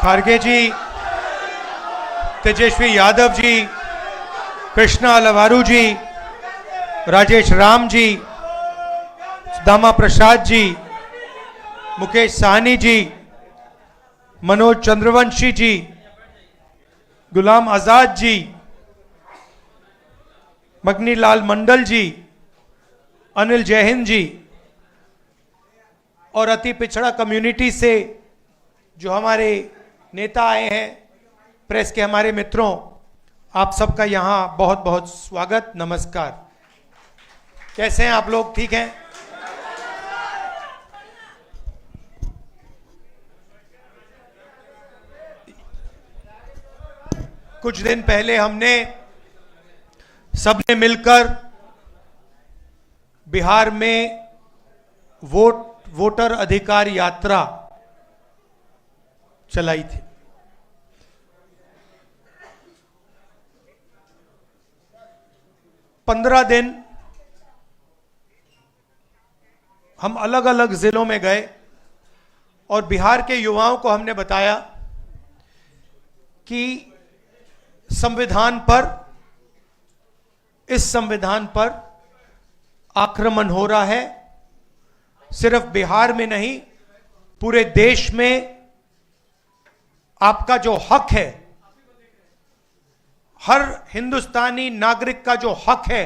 खारगे जी, तेजस्वी यादव जी, कृष्णा अलवारू जी, राजेश राम जी, दामा प्रसाद जी, मुकेश साहनी जी, मनोज चंद्रवंशी जी, गुलाम आजाद जी, मगनी लाल मंडल जी, अनिल जयहिंद जी और अति पिछड़ा कम्युनिटी से जो हमारे नेता आए हैं, प्रेस के हमारे मित्रों, आप सबका यहाँ बहुत बहुत स्वागत, नमस्कार। कैसे हैं आप लोग? ठीक हैं? कुछ दिन पहले हमने सबने मिलकर बिहार में वोटर अधिकार यात्रा चलाई थी। पंद्रह दिन हम अलग अलग जिलों में गए और बिहार के युवाओं को हमने बताया कि इस संविधान पर आक्रमण हो रहा है। सिर्फ बिहार में नहीं, पूरे देश में आपका जो हक है, हर हिंदुस्तानी नागरिक का जो हक है,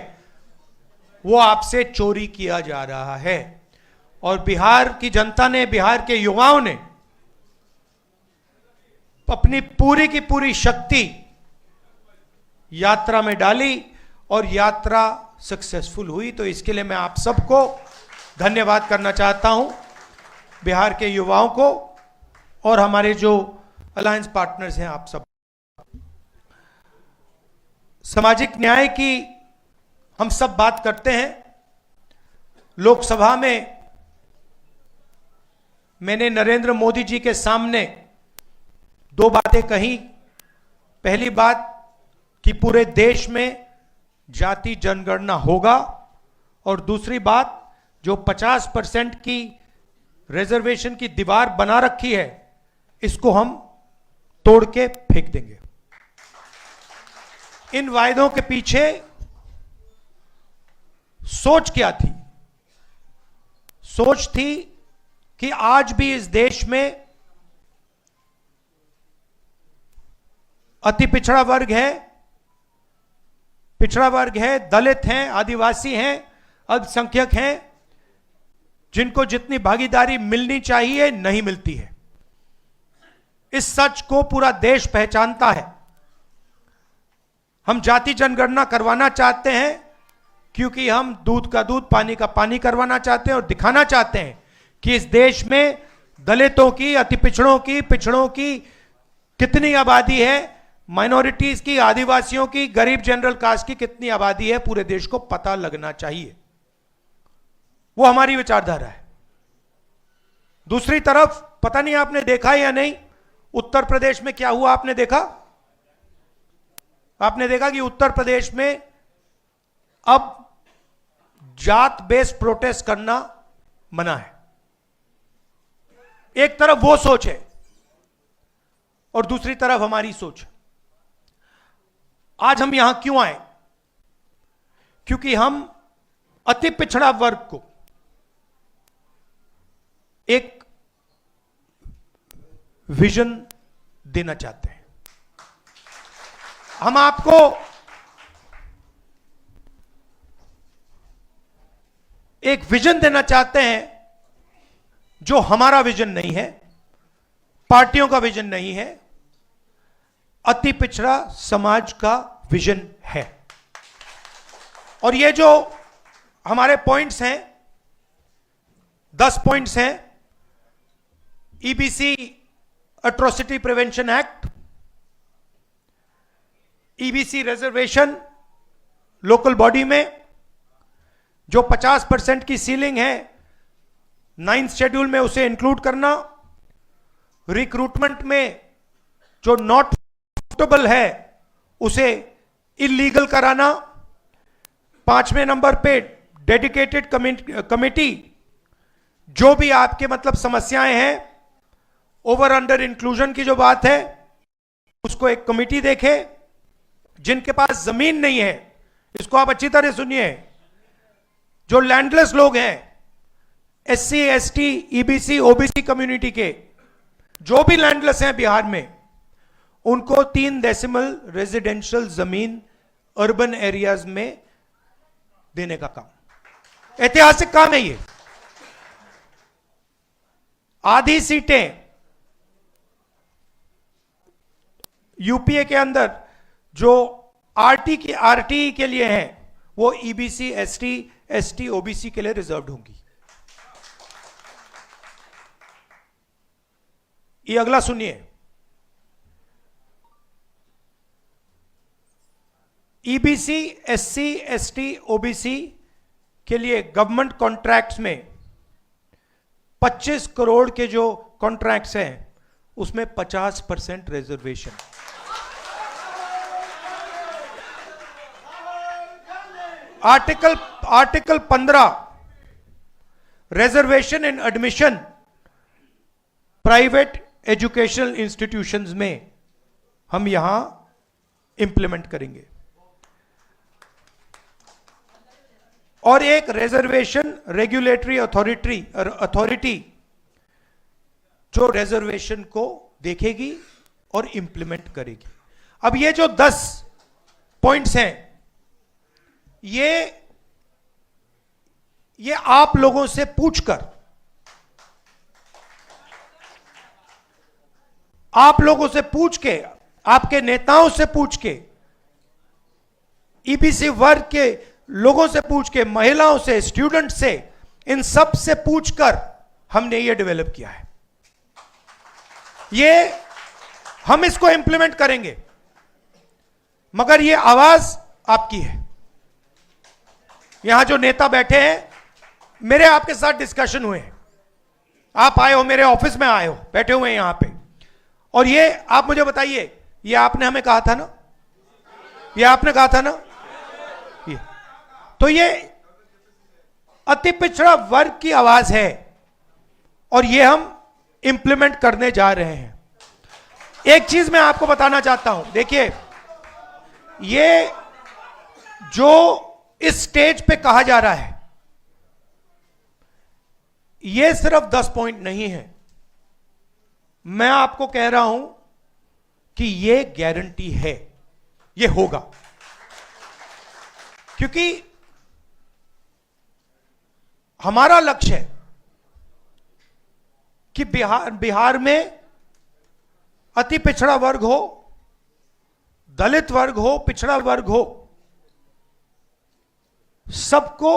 वो आपसे चोरी किया जा रहा है। और बिहार की जनता ने, बिहार के युवाओं ने अपनी पूरी की पूरी शक्ति यात्रा में डाली और यात्रा सक्सेसफुल हुई। तो इसके लिए मैं आप सबको धन्यवाद करना चाहता हूं, बिहार के युवाओं को और हमारे जो अलायंस पार्टनर्स हैं, आप सब। सामाजिक न्याय की हम सब बात करते हैं। लोकसभा में मैंने नरेंद्र मोदी जी के सामने दो बातें कही। पहली बात कि पूरे देश में जाति जनगणना होगा, और दूसरी बात, जो 50% की रिजर्वेशन की दीवार बना रखी है, इसको हम तोड़ के फेंक देंगे। इन वायदों के पीछे सोच क्या थी? सोच थी कि आज भी इस देश में अति पिछड़ा वर्ग है, दलित हैं, आदिवासी हैं, अल्पसंख्यक हैं, जिनको जितनी भागीदारी मिलनी चाहिए नहीं मिलती है। इस सच को पूरा देश पहचानता है। हम जाति जनगणना करवाना चाहते हैं क्योंकि हम दूध का दूध, पानी का पानी करवाना चाहते हैं और दिखाना चाहते हैं कि इस देश में दलितों की, अति पिछड़ों की कितनी आबादी है, माइनॉरिटीज की, आदिवासियों की, गरीब जनरल कास्ट की कितनी आबादी है, पूरे देश को पता लगना चाहिए। वो हमारी विचारधारा है। दूसरी तरफ, पता नहीं आपने देखा या नहीं, उत्तर प्रदेश में क्या हुआ? आपने देखा कि उत्तर प्रदेश में अब जात बेस्ड प्रोटेस्ट करना मना है। एक तरफ वो सोच है और दूसरी तरफ हमारी सोच है। आज हम यहां क्यों आए? क्योंकि हम अति पिछड़ा वर्ग को एक विजन देना चाहते हैं। हम आपको एक विजन देना चाहते हैं जो हमारा विजन नहीं है, पार्टियों का विजन नहीं है, अति पिछड़ा समाज का विजन है। और ये जो हमारे पॉइंट्स हैं, 10 पॉइंट्स हैं। EBC atrocity prevention act, EBC reservation local body में, जो 50% की सीलिंग है 9th शेड्यूल में, उसे इंक्लूड करना। रिक्रूटमेंट में जो नॉट सूटेबल है उसे इलीगल कराना। 5वें नंबर पे डेडिकेटेड कमेटी, जो भी आपके मतलब समस्याएं हैं ओवर अंडर इंक्लूजन की जो बात है उसको एक कमिटी देखे। जिनके पास जमीन नहीं है, इसको आप अच्छी तरह सुनिए, जो लैंडलेस लोग हैं, SC, ST, EBC, OBC community के जो भी लैंडलेस हैं बिहार में, उनको 3 डेसिमल रेजिडेंशियल जमीन अर्बन एरियाज में देने का काम, ऐतिहासिक काम है ये। आधी सीटें यूपीए के अंदर जो आरटी के लिए हैं, वो ईबीसी, एसटी, एसटी, ओबीसी के लिए रिजर्व्ड होंगी। ये अगला सुनिए, ईबीसी, एससी, एसटी, ओबीसी के लिए गवर्नमेंट कॉन्ट्रैक्ट्स में 25 करोड़ के जो कॉन्ट्रैक्ट्स हैं उसमें 50% रिजर्वेशन। आर्टिकल 15 रिजर्वेशन इन एडमिशन प्राइवेट एजुकेशनल इंस्टीट्यूशंस में हम यहां इंप्लीमेंट करेंगे। और एक रिजर्वेशन रेगुलेटरी अथॉरिटी जो रिजर्वेशन को देखेगी और इंप्लीमेंट करेगी। अब ये जो 10 पॉइंट्स हैं, ये आप लोगों से पूछकर, आप लोगों से पूछ के, आपके नेताओं से पूछ के, ईबीसी वर्ग के लोगों से पूछ के, महिलाओं से, स्टूडेंट से, इन सब से पूछकर हमने ये डेवलप किया है। ये हम इसको इंप्लीमेंट करेंगे, मगर ये आवाज आपकी है। यहां जो नेता बैठे हैं, मेरे आपके साथ डिस्कशन हुए हैं, आप आए हो, मेरे ऑफिस में आए हो, बैठे हुए हैं यहां पे, और ये आप मुझे बताइए, ये आपने हमें कहा था ना, ये आपने कहा था ना, ये तो ये अति पिछड़ा वर्ग की आवाज है और ये हम इंप्लीमेंट करने जा रहे हैं। एक चीज मैं आपको बताना चाहता हूं, देखिए, ये जो इस स्टेज पे कहा जा रहा है, ये सिर्फ 10 पॉइंट नहीं है। मैं आपको कह रहा हूं कि ये गारंटी है, ये होगा, क्योंकि हमारा लक्ष्य है कि बिहार में अति पिछड़ा वर्ग हो, दलित वर्ग हो, पिछड़ा वर्ग हो, सबको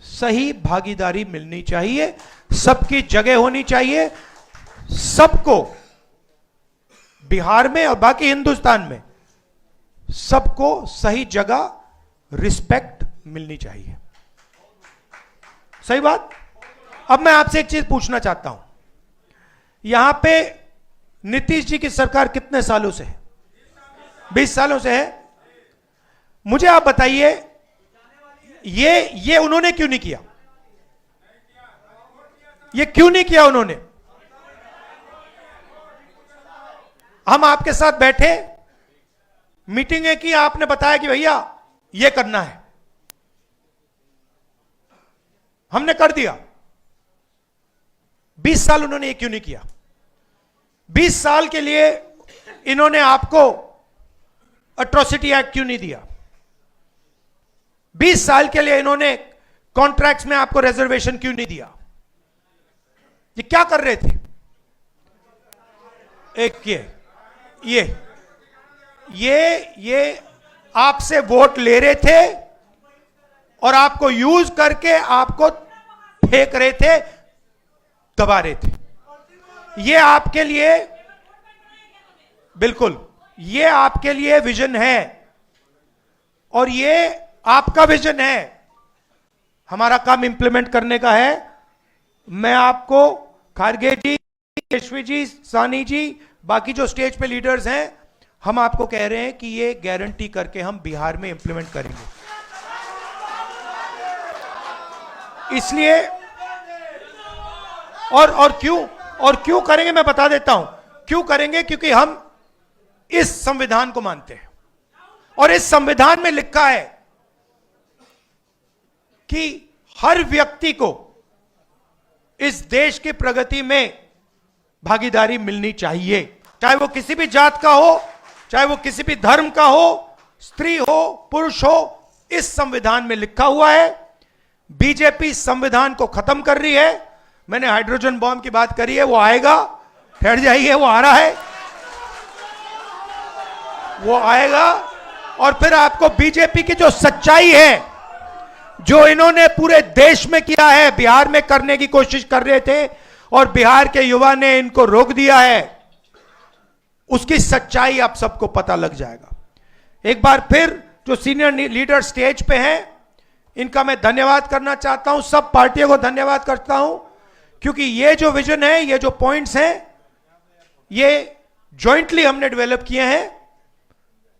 सही भागीदारी मिलनी चाहिए, सबकी जगह होनी चाहिए, सबको बिहार में और बाकी हिंदुस्तान में सबको सही जगह रिस्पेक्ट मिलनी चाहिए। सही बात। अब मैं आपसे एक चीज पूछना चाहता हूं, यहां पे नीतीश जी की सरकार कितने सालों से है? 20 सालों से है। मुझे आप बताइए, ये उन्होंने क्यों नहीं किया? ये क्यों नहीं किया उन्होंने? हम आपके साथ बैठे, मीटिंगें की, आपने बताया कि भैया ये करना है, हमने कर दिया। 20 साल उन्होंने ये क्यों नहीं किया? 20 साल के लिए इन्होंने आपको एट्रोसिटी एक्ट क्यों नहीं दिया? 20 साल के लिए इन्होंने कॉन्ट्रैक्ट्स में आपको रिजर्वेशन क्यों नहीं दिया? ये क्या कर रहे थे? एक ये आपसे वोट ले रहे थे और आपको यूज करके आपको फेंक रहे थे, दबा रहे थे। ये आपके लिए, बिल्कुल, ये आपके लिए विजन है और ये आपका विजन है। हमारा काम इंप्लीमेंट करने का है। मैं आपको, खारगे जी, केशवी जी, सानी जी, बाकी जो स्टेज पे लीडर्स हैं, हम आपको कह रहे हैं कि ये गारंटी करके हम बिहार में इंप्लीमेंट करेंगे। इसलिए और और क्यों करेंगे मैं बता देता हूं क्यों करेंगे, क्योंकि हम इस संविधान को मानते हैं और इस संविधान में लिखा है कि हर व्यक्ति को इस देश की प्रगति में भागीदारी मिलनी चाहिए, चाहे वो किसी भी जात का हो, चाहे वो किसी भी धर्म का हो, स्त्री हो पुरुष हो, इस संविधान में लिखा हुआ है। बीजेपी संविधान को खत्म कर रही है। मैंने हाइड्रोजन बॉम्ब की बात करी है, वो आएगा, ठहर जाइए, वो आ रहा है, वो आएगा। और फिर आपको बीजेपी की जो सच्चाई है, जो इन्होंने पूरे देश में किया है, बिहार में करने की कोशिश कर रहे थे और बिहार के युवा ने इनको रोक दिया है, उसकी सच्चाई आप सबको पता लग जाएगा। एक बार फिर जो सीनियर लीडर स्टेज पे हैं, इनका मैं धन्यवाद करना चाहता हूं, सब पार्टियों को धन्यवाद करता हूं, क्योंकि ये जो विजन है, ये जो पॉइंट्स हैं, ये जॉइंटली हमने डेवलप किए हैं।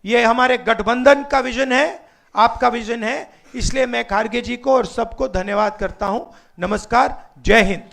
ये हमारे गठबंधन का विजन है, आपका विजन है, इसलिए मैं खारगे जी को और सबको धन्यवाद करता हूं। नमस्कार, जय हिंद।